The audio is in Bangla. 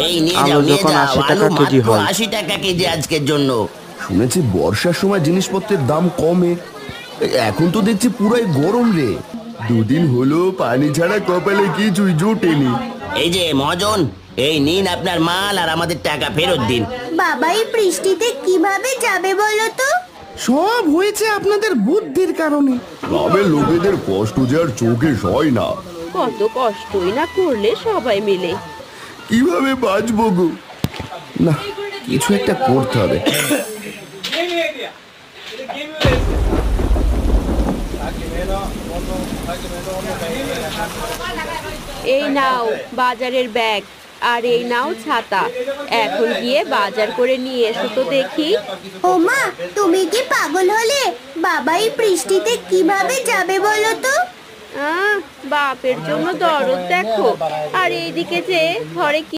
এই নিয়ে আলু যাও নিয়ে যখন যাও, 80 আলু টাকা কেজি মাত্র হয়। 80 টাকা কেজি আজকের জন্য। শুনেছি বর্ষার সময় জিনিসপত্রের দাম কমে, এখন তো দেখছি পুরাই গরম রে। দুদিন হলো পানি ছাড়া কপালে কিছুই জোটেনি। এই যে মহাজন, এই নিন আপনার মাল আর আমাদের টাকা ফেরত দিন। বাবা এই বৃষ্টিতে কিভাবে যাবে বলো তো? সব হয়েছে আপনাদের বুদ্ধির কারণে। গ্রামের লোকেদের কষ্ট যে আর চোখে সয় না। কত কষ্টই না করলে সবাই মিলে। কিভাবে বাঁচবো গো? না, কিছু একটা করতে হবে। এই নাও বাজারের ব্যাগ, আর এই নাও ছাতা। এখন গিয়ে বাজার করে নিয়ে এসো তো দেখি। ও মা, তুমি কি পাগল হলে? বাবা এই বৃষ্টিতে কিভাবে যাবে বলো তো? বাপের জন্য দরদ দেখো, আর এইদিকে যে ঘরে কি